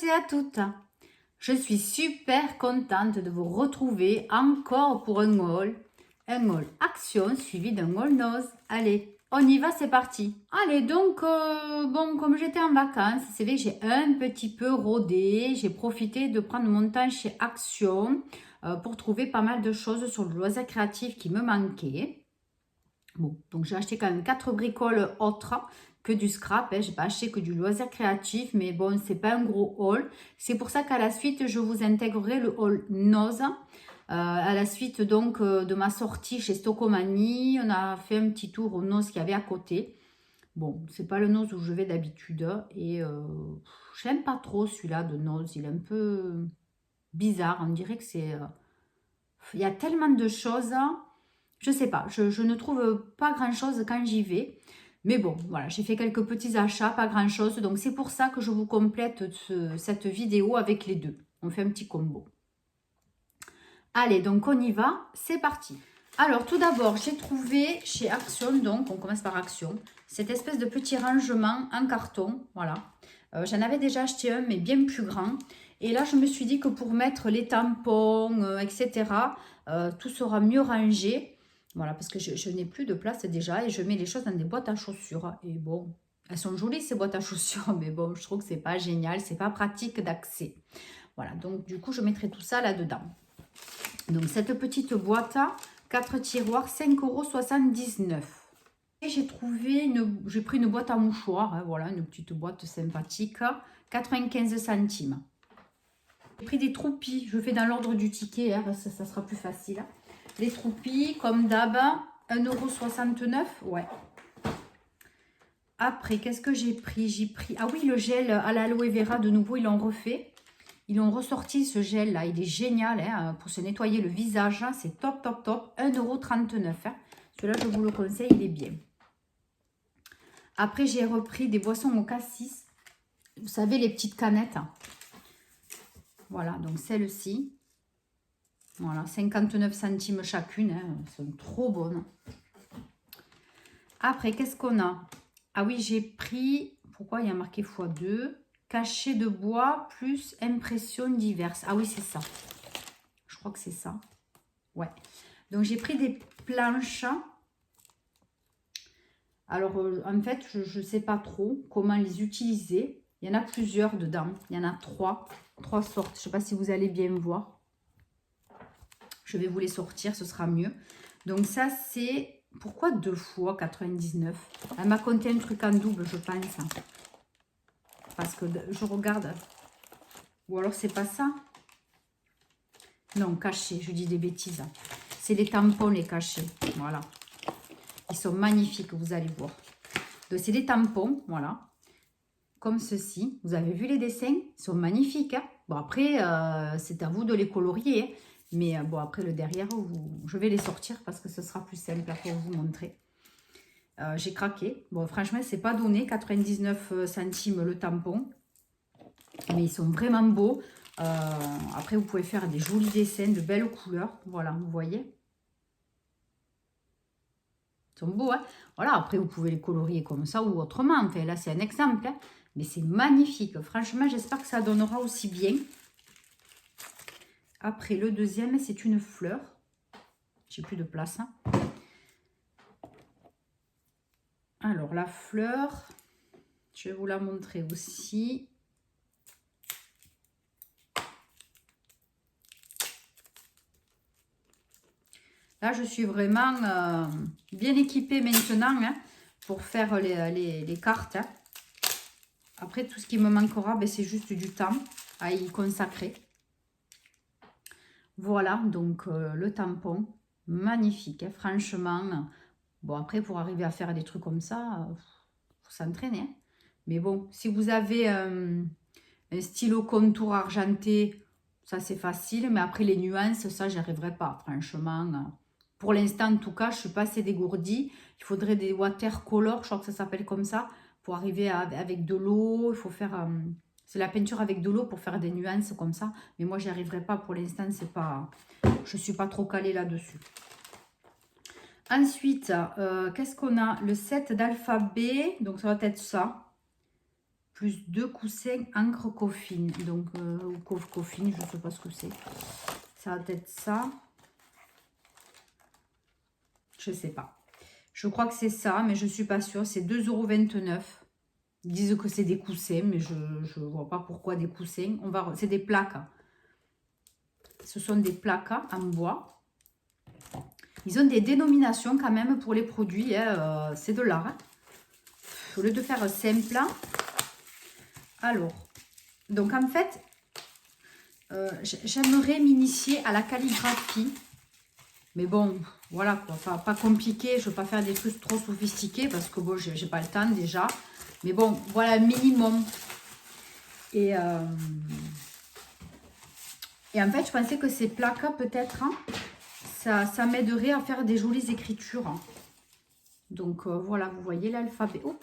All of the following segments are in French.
et à toutes. Je suis super contente de vous retrouver encore pour un haul action suivi d'un haul nose. Allez, on y va, c'est parti. Allez, donc, bon, comme j'étais en vacances, c'est vrai que j'ai un petit peu rodé. J'ai profité de prendre mon temps chez Action pour trouver pas mal de choses sur le loisir créatif qui me manquaient. Bon, donc j'ai acheté quand même 4 bricoles autres que du scrap. Hein. Je n'ai pas acheté que du loisir créatif, mais bon, c'est pas un gros haul. C'est pour ça qu'à la suite, je vous intégrerai le haul nose. À la suite donc de ma sortie chez Stocomanie, on a fait un petit tour au nose qu'il y avait à côté. Bon, c'est pas le nose où je vais d'habitude et j'aime pas trop celui-là de nose. Il est un peu bizarre. On dirait que c'est... il y a tellement de choses... Je sais pas, je ne trouve pas grand-chose quand j'y vais. Mais bon, voilà, j'ai fait quelques petits achats, pas grand-chose. Donc, c'est pour ça que je vous complète cette vidéo avec les deux. On fait un petit combo. Allez, donc on y va, c'est parti. Alors, tout d'abord, j'ai trouvé chez Action, donc on commence par Action, cette espèce de petit rangement en carton, voilà. J'en avais déjà acheté un, mais bien plus grand. Et là, je me suis dit que pour mettre les tampons, etc., tout sera mieux rangé. Voilà, parce que je n'ai plus de place déjà et je mets les choses dans des boîtes à chaussures. Et bon, elles sont jolies ces boîtes à chaussures, mais bon, je trouve que c'est pas génial, c'est pas pratique d'accès. Voilà, donc du coup, je mettrai tout ça là-dedans. Donc, cette petite boîte, 4 tiroirs, 5,79 €. Et j'ai pris une boîte à mouchoirs, hein, voilà, une petite boîte sympathique, 95 centimes. J'ai pris des troupis, je fais dans l'ordre du ticket, hein, parce que ça sera plus facile. Les troupis, comme d'hab, 1,69 €, ouais. Après, qu'est-ce que j'ai pris? J'ai pris, ah oui, le gel à l'aloe vera, de nouveau, ils l'ont refait. Ils ont ressorti ce gel-là, il est génial hein, pour se nettoyer le visage, c'est top, top, top, 1,39 €. Hein. Celui-là, je vous le conseille, il est bien. Après, j'ai repris des boissons au cassis. Vous savez, les petites canettes. Voilà, donc celle-ci. Voilà, 59 centimes chacune. Hein, elles sont trop bonnes. Après, qu'est-ce qu'on a? Ah oui, j'ai pris... Pourquoi il y a marqué x2? Cachet de bois plus impressions diverses. Ah oui, c'est ça. Je crois que c'est ça. Ouais. Donc, j'ai pris des planches. Alors, en fait, je ne sais pas trop comment les utiliser. Il y en a plusieurs dedans. Il y en a trois sortes. Je ne sais pas si vous allez bien voir. Je vais vous les sortir, ce sera mieux. Donc, ça, c'est... Pourquoi 2 fois 99? Elle m'a compté un truc en double, je pense. Parce que je regarde. Ou alors, c'est pas ça? Non, cachés, je dis des bêtises. C'est les tampons, les cachets. Voilà. Ils sont magnifiques, vous allez voir. Donc, c'est des tampons, voilà. Comme ceci. Vous avez vu les dessins? Ils sont magnifiques. Hein. Bon, après, c'est à vous de les colorier. Mais bon, après, le derrière, je vais les sortir parce que ce sera plus simple pour vous montrer. J'ai craqué. Bon, franchement, c'est pas donné. 99 centimes le tampon. Mais ils sont vraiment beaux. Après, vous pouvez faire des jolis dessins, de belles couleurs. Voilà, vous voyez. Ils sont beaux, hein. Voilà, après, vous pouvez les colorier comme ça ou autrement. Enfin, là, c'est un exemple. Hein. Mais c'est magnifique. Franchement, j'espère que ça donnera aussi bien. Après, le deuxième, c'est une fleur. J'ai plus de place. Hein. Alors, la fleur, je vais vous la montrer aussi. Là, je suis vraiment bien équipée maintenant hein, pour faire les cartes. Hein. Après, tout ce qui me manquera, ben, c'est juste du temps à y consacrer. Voilà, donc le tampon, magnifique, hein, franchement. Bon, après, pour arriver à faire des trucs comme ça, faut s'entraîner. Hein. Mais bon, si vous avez un stylo contour argenté, ça c'est facile. Mais après, les nuances, ça, j'y arriverai pas, franchement. Pour l'instant, en tout cas, je ne suis pas assez dégourdie. Il faudrait des watercolors, je crois que ça s'appelle comme ça, pour arriver avec de l'eau. Il faut faire... c'est la peinture avec de l'eau pour faire des nuances comme ça. Mais moi, j'y arriverai pas pour l'instant. C'est pas, je ne suis pas trop calée là-dessus. Ensuite, qu'est-ce qu'on a? Le set d'alphabet. Donc, ça va être ça. plus 2 coussins encre coffine. Donc, ou coffine, je ne sais pas ce que c'est. Ça va être ça. Je ne sais pas. Je crois que c'est ça, mais je ne suis pas sûre. C'est 2,29 €. Ils disent que c'est des coussins, mais je ne vois pas pourquoi des coussins. C'est des plaques. Ce sont des plaques en bois. Ils ont des dénominations quand même pour les produits. Hein, c'est de l'art. Hein. Au lieu de faire simple. Alors, donc en fait, j'aimerais m'initier à la calligraphie. Mais bon, voilà quoi, pas compliqué. Je ne veux pas faire des trucs trop sophistiqués parce que bon, j'ai pas le temps déjà. Mais bon, voilà, minimum. Et en fait, je pensais que ces plaques, peut-être, hein, ça m'aiderait à faire des jolies écritures. Hein. Donc, voilà, vous voyez l'alphabet. Oh,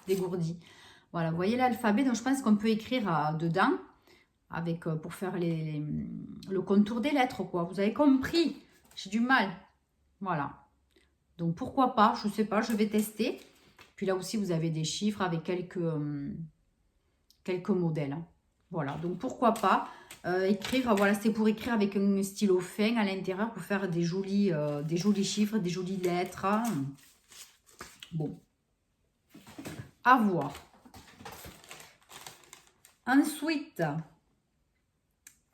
dégourdi. Voilà, vous voyez l'alphabet. Donc, je pense qu'on peut écrire dedans avec, pour faire le contour des lettres, quoi. Vous avez compris. J'ai du mal. Voilà. Donc, pourquoi pas? Je ne sais pas, je vais tester. Puis là aussi, vous avez des chiffres avec quelques modèles. Hein. Voilà, donc pourquoi pas écrire, voilà, c'est pour écrire avec un stylo fin à l'intérieur pour faire des jolis chiffres, des jolies lettres. Hein. Bon, à voir. Ensuite,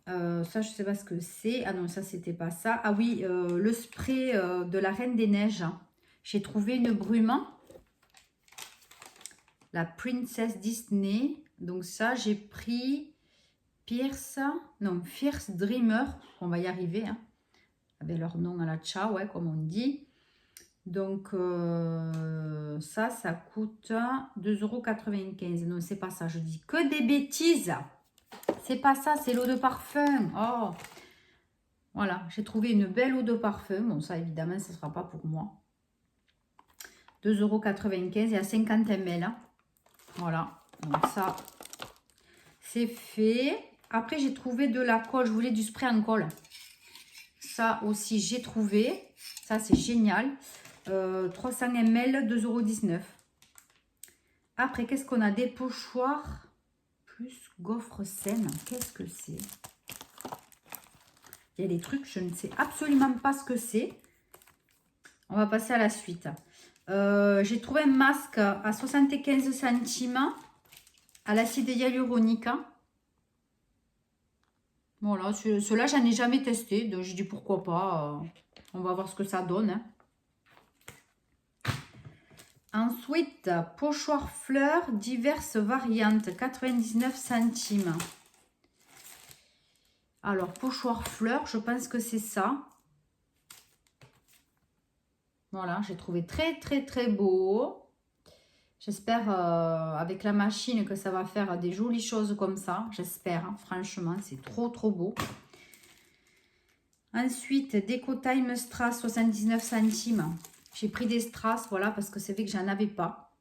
ça, je sais pas ce que c'est. Ah non, ça, c'était pas ça. Ah oui, le spray de la Reine des Neiges. J'ai trouvé une brume. La Princess Disney. Donc ça, j'ai pris Fierce Dreamer. On va y arriver. Hein, avec leur nom à la tcha, ouais, comme on dit. Donc ça coûte 2,95 €. Non, c'est pas ça. Je dis que des bêtises. C'est pas ça, c'est l'eau de parfum. Oh, voilà, j'ai trouvé une belle eau de parfum. Bon, ça, évidemment, ce ne sera pas pour moi. 2,95 € et à 50 ml. Hein. Voilà, donc ça, c'est fait. Après, j'ai trouvé de la colle. Je voulais du spray en colle. Ça aussi, j'ai trouvé. Ça, c'est génial. 300 ml, 2,19 €. Après, qu'est-ce qu'on a? Des pochoirs plus gaufres saines. Qu'est-ce que c'est? Il y a des trucs, je ne sais absolument pas ce que c'est. On va passer à la suite. J'ai trouvé un masque à 75 centimes à l'acide hyaluronique. Voilà, ceux-là, j'en ai jamais testé. Donc, j'ai dit pourquoi pas. On va voir ce que ça donne. Hein. Ensuite, pochoir fleurs, diverses variantes, 99 centimes. Alors, pochoir fleurs, je pense que c'est ça. Voilà, j'ai trouvé très, très, très beau. J'espère avec la machine que ça va faire des jolies choses comme ça. J'espère, hein, franchement, c'est trop, trop beau. Ensuite, Déco Time Strass, 79 centimes. J'ai pris des strass, voilà, parce que c'est vrai que j'en avais pas.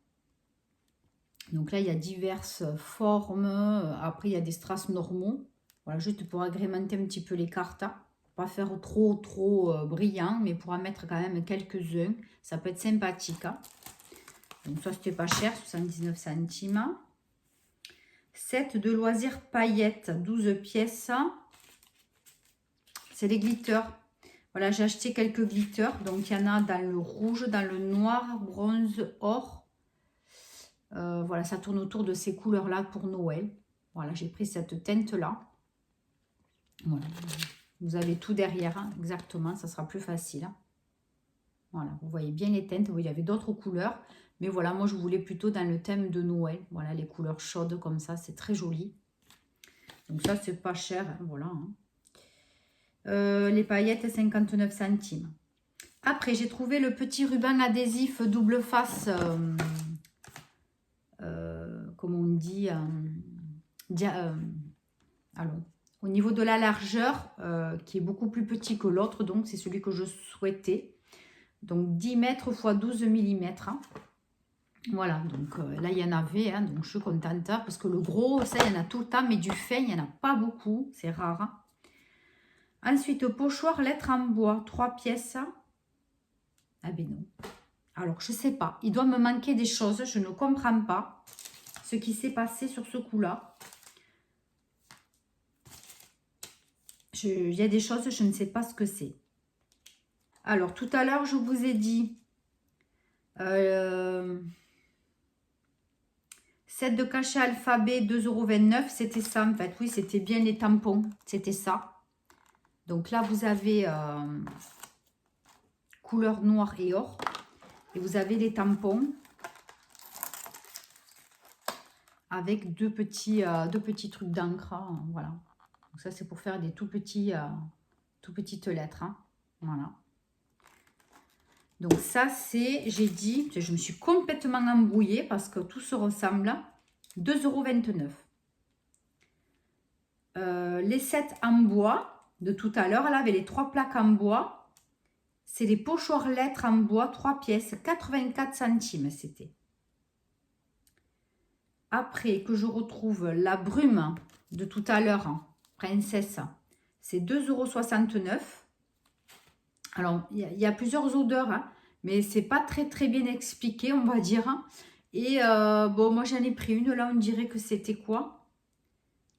Donc là, il y a diverses formes. Après, il y a des strass normaux. Voilà, juste pour agrémenter un petit peu les cartes. Pas faire trop, trop brillant, mais pour en mettre quand même quelques-uns. Ça peut être sympathique. Hein. Donc ça, c'était pas cher, 79 centimes. Set de loisirs paillettes, 12 pièces. C'est les glitters. Voilà, j'ai acheté quelques glitters. Donc, il y en a dans le rouge, dans le noir, bronze, or. Voilà, ça tourne autour de ces couleurs-là pour Noël. Voilà, j'ai pris cette teinte-là. Voilà. Vous avez tout derrière, hein, exactement. Ça sera plus facile. Hein. Voilà, vous voyez bien les teintes. Il y avait d'autres couleurs. Mais voilà, moi, je voulais plutôt dans le thème de Noël. Voilà, les couleurs chaudes comme ça. C'est très joli. Donc, ça, c'est pas cher. Hein, voilà. Hein. Les paillettes, 59 centimes. Après, j'ai trouvé le petit ruban adhésif double face. Comme on dit. Allons. Au niveau de la largeur, qui est beaucoup plus petit que l'autre. Donc, c'est celui que je souhaitais. Donc, 10 mètres x 12 mm. Hein. Voilà, donc là, il y en avait, hein, donc je suis contente, parce que le gros, ça, il y en a tout le temps, mais du fin, il n'y en a pas beaucoup, c'est rare. Hein. Ensuite, pochoir, lettres en bois, 3 pièces. Ah ben non. Alors, je ne sais pas, il doit me manquer des choses, je ne comprends pas. ce qui s'est passé sur ce coup-là. Il y a des choses, je ne sais pas ce que c'est. Alors, tout à l'heure, je vous ai dit... set de cachet alphabet, 2,29 €. C'était ça, en fait. Oui, c'était bien les tampons. C'était ça. Donc là, vous avez couleur noire et or. Et vous avez les tampons avec deux petits trucs d'encre. Hein, voilà. Donc ça, c'est pour faire des tout petites lettres. Hein, voilà. Donc ça, c'est, j'ai dit, je me suis complètement embrouillée parce que tout se ressemble. 2,29 €. Les sets en bois de tout à l'heure, là, avec les 3 plaques en bois, c'est les pochoirs lettres en bois, 3 pièces, 84 centimes, c'était. Après, que je retrouve la brume de tout à l'heure, hein, princesse, c'est 2,69 €. Alors, il y a plusieurs odeurs, hein, mais c'est pas très bien expliqué, on va dire. Hein. Et bon, moi j'en ai pris une, là on dirait que c'était quoi?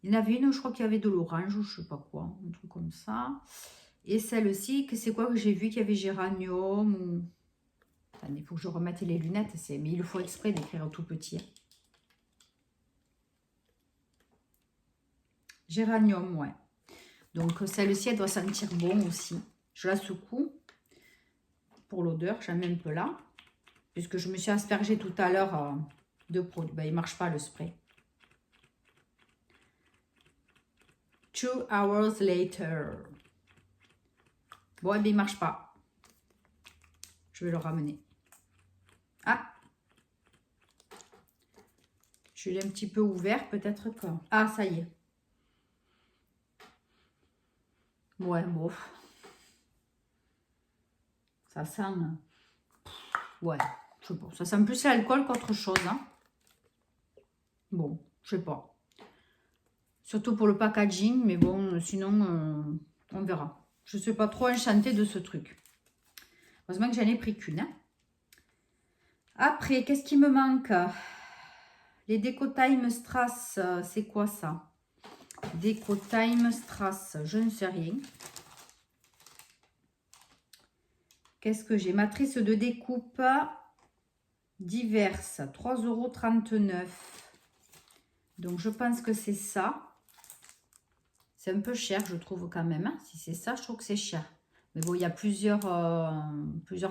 Il y en avait une, je crois qu'il y avait de l'orange, ou je sais pas quoi, un truc comme ça. Et celle-ci, c'est quoi que j'ai vu qu'il y avait géranium ou... Attendez, il faut que je remette les lunettes, mais il faut exprès d'écrire tout petit. Géranium, ouais. Donc celle-ci, elle doit sentir bon aussi. Je la secoue pour l'odeur, j'en mets un peu là. Puisque je me suis aspergée tout à l'heure de produit. Ben, il ne marche pas le spray. 2 hours later. Bon, eh bien, il ne marche pas. Je vais le ramener. Ah! Je l'ai un petit peu ouvert, peut-être que... Ah, ça y est. Ouais, bon. Ça sent... Ouais, je sais pas. Ça sent plus l'alcool qu'autre chose. Hein. Bon, je sais pas. Surtout pour le packaging, mais bon, sinon, on verra. Je ne suis pas trop enchantée de ce truc. Heureusement que j'en ai pris qu'une. Hein. Après, qu'est-ce qui me manque? Les Deco Time Strass, c'est quoi ça? Deco Time Strass, je ne sais rien. Qu'est-ce que j'ai? Matrice de découpe diverses, 3,39 €. Donc, je pense que c'est ça. C'est un peu cher, je trouve quand même. Hein. Si c'est ça, je trouve que c'est cher. Mais bon, il y a plusieurs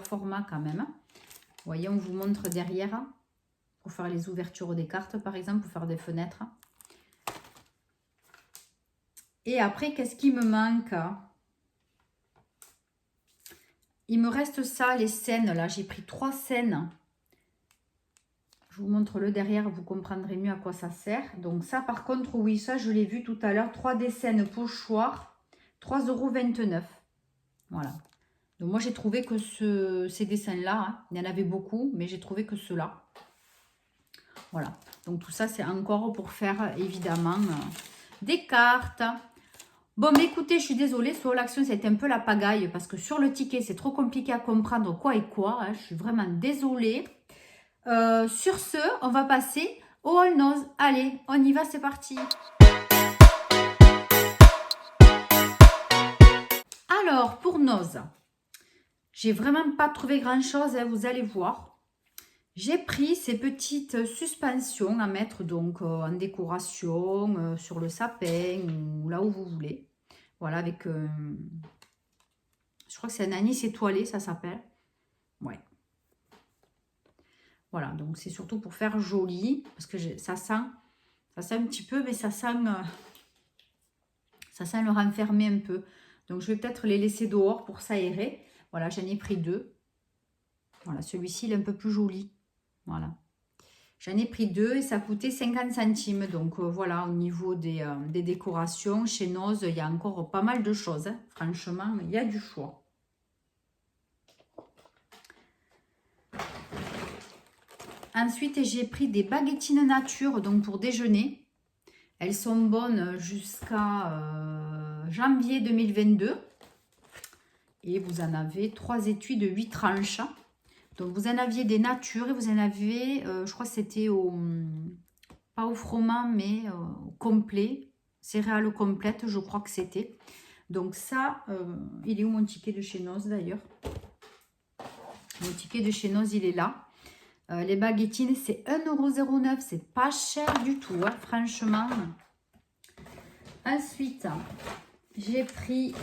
formats quand même. Vous voyez, on vous montre derrière. Hein, pour faire les ouvertures des cartes, par exemple, pour faire des fenêtres. Et après, qu'est-ce qui me manque? Il me reste ça, les scènes. Là, j'ai pris 3 scènes. Je vous montre le derrière, vous comprendrez mieux à quoi ça sert. Donc ça, par contre, oui, ça, je l'ai vu tout à l'heure. 3 scènes pochoirs, 3,29 €. Voilà. Donc moi, j'ai trouvé que ces dessins-là, hein, il y en avait beaucoup, mais j'ai trouvé que ceux-là. Voilà. Donc tout ça, c'est encore pour faire, évidemment, des cartes. Bon, mais écoutez, je suis désolée, sur l'action, c'était un peu la pagaille, parce que sur le ticket, c'est trop compliqué à comprendre quoi et quoi. Hein, je suis vraiment désolée. Sur ce, on va passer au All Nose. Allez, on y va, c'est parti. Alors, pour Nose, j'ai vraiment pas trouvé grand-chose, hein, vous allez voir. J'ai pris ces petites suspensions à mettre donc en décoration, sur le sapin ou là où vous voulez. Voilà, avec... je crois que c'est un anis étoilé, ça s'appelle. Ouais. Voilà, donc c'est surtout pour faire joli, parce que ça sent un petit peu, mais ça sent le renfermer un peu. Donc je vais peut-être les laisser dehors pour s'aérer. Voilà, j'en ai pris 2. Voilà, celui-ci, il est un peu plus joli. Voilà. J'en ai pris 2 et ça coûtait 50 centimes. Donc voilà, au niveau des décorations, chez Nose, il y a encore pas mal de choses. Hein. Franchement, il y a du choix. Ensuite, j'ai pris des baguettines nature donc pour déjeuner. Elles sont bonnes jusqu'à janvier 2022. Et vous en avez 3 étuis de 8 tranches. Donc, vous en aviez des natures et vous en avez, je crois que c'était au pas au froment, mais complet. Céréales complètes, je crois que c'était. Donc ça, il est où mon ticket de chez Noz d'ailleurs? Mon ticket de chez Noz, il est là. Les baguettines, c'est 1,09 €. C'est pas cher du tout, hein, franchement. Ensuite, j'ai pris...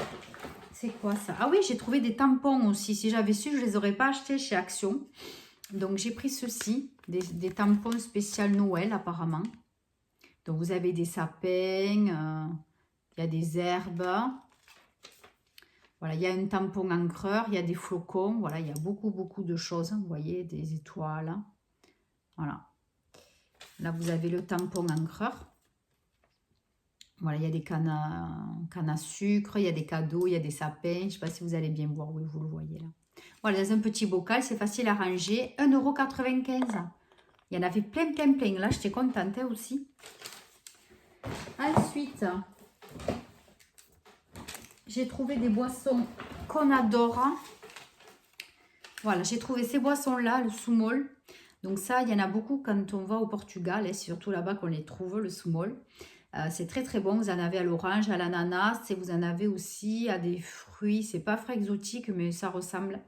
C'est quoi ça? Ah oui, j'ai trouvé des tampons aussi. Si j'avais su, je ne les aurais pas achetés chez Action. Donc, j'ai pris ceci. Des tampons spéciaux Noël, apparemment. Donc, vous avez des sapins. Il y a des herbes. Voilà, il y a un tampon encreur. Il y a des flocons. Voilà, il y a beaucoup de choses. Vous voyez, des étoiles. Voilà. Là, vous avez le tampon encreur. Voilà, il y a des cannes à sucre, il y a des cadeaux, il y a des sapins. Je ne sais pas si vous allez bien voir, oui, vous le voyez là. Voilà, dans un petit bocal, c'est facile à ranger. 1,95 €. Il y en avait plein. Là, j'étais contente aussi. Ensuite, j'ai trouvé des boissons qu'on adore. Voilà, j'ai trouvé ces boissons-là, le Sumol. Donc ça, il y en a beaucoup quand on va au Portugal. C'est surtout là-bas qu'on les trouve, le Sumol. C'est très bon. Vous en avez à l'orange, à l'ananas. Et vous en avez aussi à des fruits. C'est pas frais exotique, mais ça ressemble.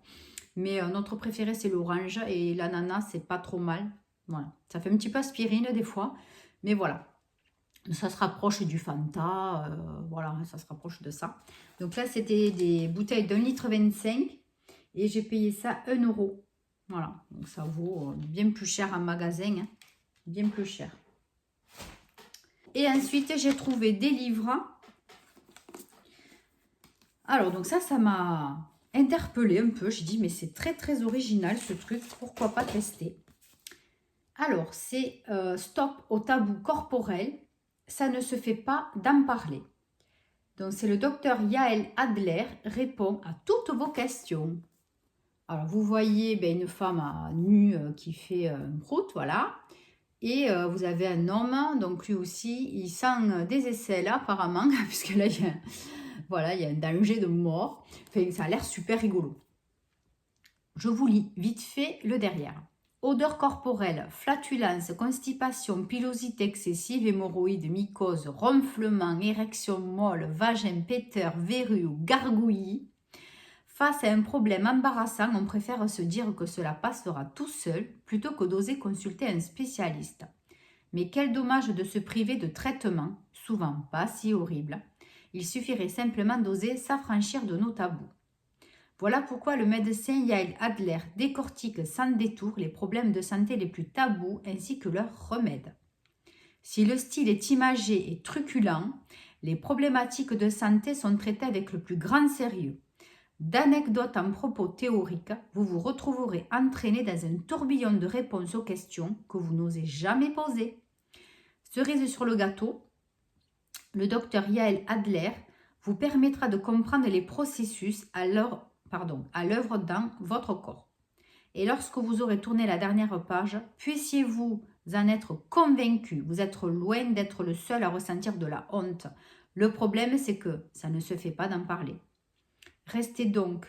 Mais notre préféré, c'est l'orange. Et l'ananas, c'est pas trop mal. Voilà. Ça fait un petit peu aspirine des fois. Mais voilà. Ça se rapproche du Fanta. Voilà, ça se rapproche de ça. Donc là, c'était des bouteilles d'1,25 litre. Et j'ai payé ça 1 €. Voilà. Donc ça vaut bien plus cher en magasin. Hein. Bien plus cher. Et ensuite, j'ai trouvé des livres. Alors, donc ça m'a interpellée un peu. J'ai dit, mais c'est très original ce truc. Pourquoi pas tester? Alors, c'est Stop au tabou corporel. Ça ne se fait pas d'en parler. Donc, c'est le docteur Yael Adler répond à toutes vos questions. Alors, vous voyez une femme nue qui fait une prout, voilà. Et vous avez un homme, donc lui aussi, il sent des aisselles apparemment, puisque là, il y a un danger de mort. Enfin, ça a l'air super rigolo. Je vous lis vite fait le derrière. Odeur corporelle, flatulence, constipation, pilosité excessive, hémorroïdes, mycose, ronflement, érection molle, vagin péteur, verrue ou gargouillis. Face à un problème embarrassant, on préfère se dire que cela passera tout seul plutôt que d'oser consulter un spécialiste. Mais quel dommage de se priver de traitements, souvent pas si horribles. Il suffirait simplement d'oser s'affranchir de nos tabous. Voilà pourquoi le médecin Yael Adler décortique sans détour les problèmes de santé les plus tabous ainsi que leurs remèdes. Si le style est imagé et truculent, les problématiques de santé sont traitées avec le plus grand sérieux. D'anecdotes en propos théoriques, vous vous retrouverez entraîné dans un tourbillon de réponses aux questions que vous n'osez jamais poser. Cerise sur le gâteau, le docteur Yael Adler vous permettra de comprendre les processus à l'œuvre dans votre corps. Et lorsque vous aurez tourné la dernière page, puissiez-vous en être convaincu. Vous êtes loin d'être le seul à ressentir de la honte. Le problème, c'est que ça ne se fait pas d'en parler. Reste donc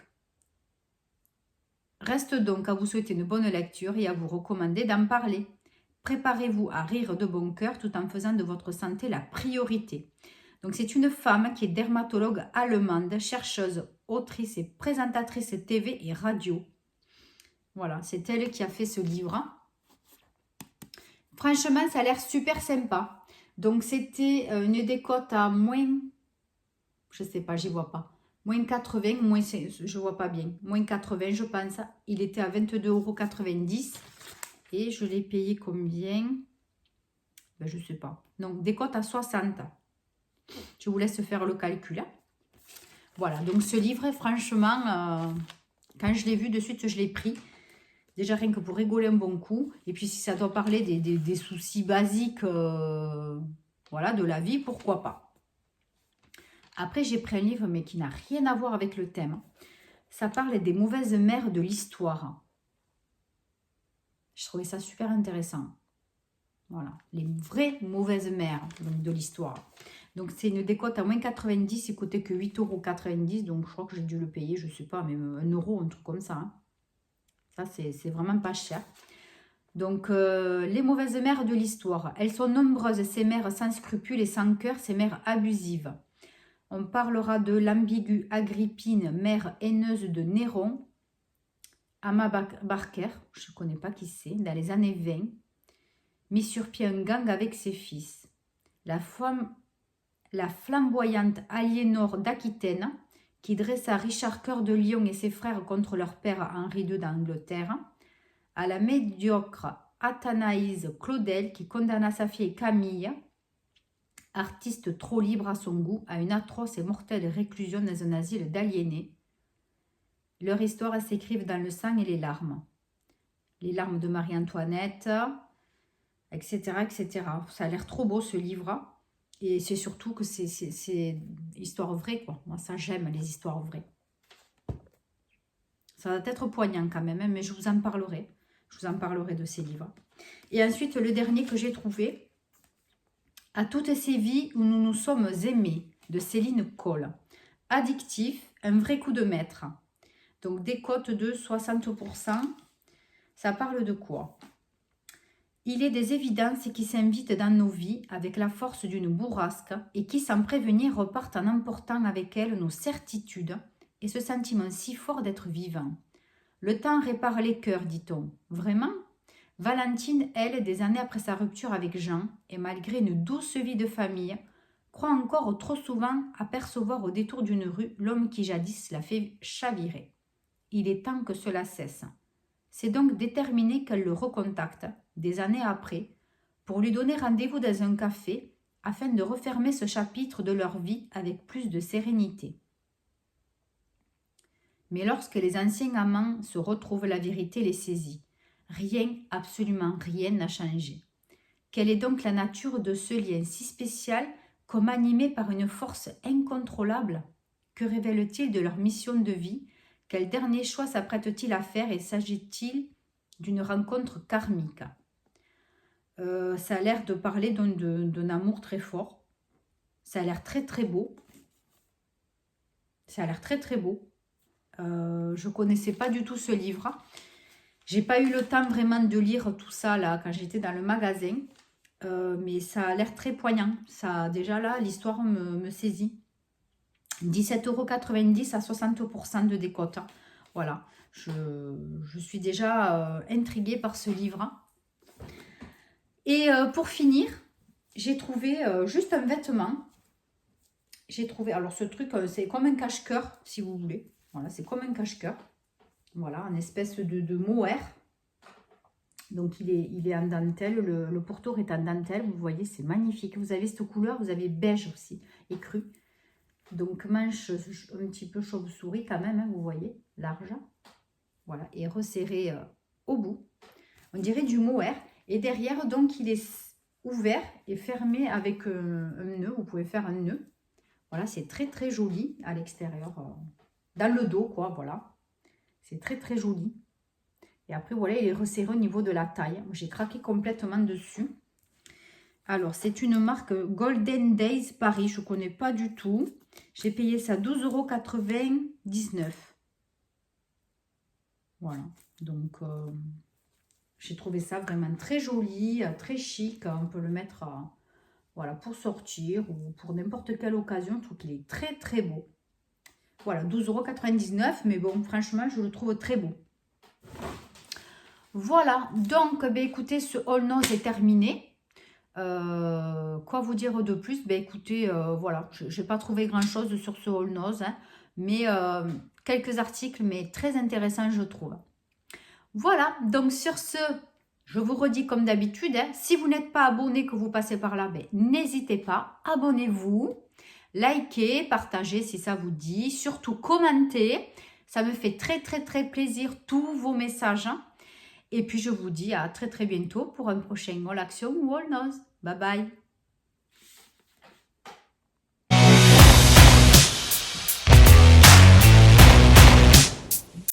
à vous souhaiter une bonne lecture et à vous recommander d'en parler. Préparez-vous à rire de bon cœur tout en faisant de votre santé la priorité. Donc c'est une femme qui est dermatologue allemande, chercheuse, autrice et présentatrice TV et radio. Voilà, c'est elle qui a fait ce livre. Franchement, ça a l'air super sympa. Donc c'était une décote à moins, je sais pas, j'y vois pas. Moins 80, je vois pas bien. Moins 80, je pense. Il était à 22,90 €. Et je l'ai payé combien? Je sais pas. Donc, décote à 60. Je vous laisse faire le calcul. Hein. Voilà. Donc, ce livre, franchement, quand je l'ai vu de suite, je l'ai pris. Déjà, rien que pour rigoler un bon coup. Et puis, si ça doit parler des soucis basiques voilà, de la vie, pourquoi pas. Après, j'ai pris un livre, mais qui n'a rien à voir avec le thème. Ça parle des mauvaises mères de l'histoire. Je trouvais ça super intéressant. Voilà, les vraies mauvaises mères de l'histoire. Donc, c'est une décote à moins 90, il coûtait que 8,90 €. Donc, je crois que j'ai dû le payer, je ne sais pas, même 1 €, un truc comme ça. Hein. Ça, c'est vraiment pas cher. Donc, les mauvaises mères de l'histoire. Elles sont nombreuses, ces mères sans scrupules et sans cœur, ces mères abusives. On parlera de l'ambiguë Agrippine, mère haineuse de Néron, Amma Barker, je ne connais pas qui c'est, dans les années 20, mis sur pied un gang avec ses fils. La flamboyante Aliénor d'Aquitaine, qui dressa Richard Cœur de Lion et ses frères contre leur père Henri II d'Angleterre, à la médiocre Athénaïse Claudel, qui condamna sa fille Camille, artiste trop libre à son goût, à une atroce et mortelle réclusion dans un asile d'aliénés. Leur histoire s'écrivent dans le sang et les larmes. Les larmes de Marie-Antoinette, etc., etc. Ça a l'air trop beau ce livre. Et c'est surtout que c'est histoire vraie, quoi. Moi, ça, j'aime les histoires vraies. Ça va être poignant quand même, hein, mais je vous en parlerai. Je vous en parlerai de ces livres. Et ensuite, le dernier que j'ai trouvé, « À toutes ces vies où nous nous sommes aimés » de Céline Coll. Addictif, un vrai coup de maître. Donc, des cotes de 60%. Ça parle de quoi? Il est des évidences qui s'invitent dans nos vies avec la force d'une bourrasque et qui, sans prévenir, repartent en emportant avec elles nos certitudes et ce sentiment si fort d'être vivant. Le temps répare les cœurs, dit-on. Vraiment? Valentine, elle, des années après sa rupture avec Jean, et malgré une douce vie de famille, croit encore trop souvent apercevoir au détour d'une rue l'homme qui jadis l'a fait chavirer. Il est temps que cela cesse. C'est donc déterminé qu'elle le recontacte, des années après, pour lui donner rendez-vous dans un café, afin de refermer ce chapitre de leur vie avec plus de sérénité. Mais lorsque les anciens amants se retrouvent, la vérité les saisit. Rien, absolument rien n'a changé. Quelle est donc la nature de ce lien si spécial, comme animé par une force incontrôlable? Que révèle-t-il de leur mission de vie? Quel dernier choix s'apprête-t-il à faire et s'agit-il d'une rencontre karmique? Ça a l'air de parler d'un amour très fort. Ça a l'air très très beau. Ça a l'air très très beau. Je ne connaissais pas du tout ce livre. J'ai pas eu le temps vraiment de lire tout ça là quand j'étais dans le magasin. Mais ça a l'air très poignant. Ça, déjà là, l'histoire me saisit. 17,90 € à 60% de décote. Voilà, je suis déjà intriguée par ce livre. Et pour finir, j'ai trouvé juste un vêtement. J'ai trouvé, alors ce truc, c'est comme un cache-cœur, si vous voulez. Voilà, c'est comme un cache-cœur. Voilà, une espèce de mohair. Donc, il est en dentelle. Le pourtour est en dentelle. Vous voyez, c'est magnifique. Vous avez cette couleur, vous avez beige aussi, écru. Donc, manche un petit peu chauve-souris quand même, hein, vous voyez, large. Voilà, et resserré au bout. On dirait du mohair. Et derrière, donc, il est ouvert et fermé avec un nœud. Vous pouvez faire un nœud. Voilà, c'est très, très joli à l'extérieur. Dans le dos, quoi, voilà. C'est très, très joli. Et après, voilà, il est resserré au niveau de la taille. J'ai craqué complètement dessus. Alors, c'est une marque Golden Days Paris. Je ne connais pas du tout. J'ai payé ça 12,99 €. Voilà. Donc, j'ai trouvé ça vraiment très joli, très chic. On peut le mettre voilà, pour sortir ou pour n'importe quelle occasion. Je trouve qu'il est très, très beau. Voilà, 12,99 €. Mais bon, franchement, je le trouve très beau. Voilà. Donc, ben, écoutez, ce haul nose est terminé. Quoi vous dire de plus? Ben écoutez, voilà, je n'ai pas trouvé grand chose sur ce haul nose, hein, mais quelques articles, mais très intéressants, je trouve. Voilà, donc sur ce, je vous redis comme d'habitude, hein, si vous n'êtes pas abonné, que vous passez par là, ben, n'hésitez pas, abonnez-vous, likez, partagez si ça vous dit, surtout commentez, ça me fait très très très plaisir tous vos messages, hein. Et puis, je vous dis à très très bientôt pour un prochain Haul Action ou Haul Nose. Bye bye.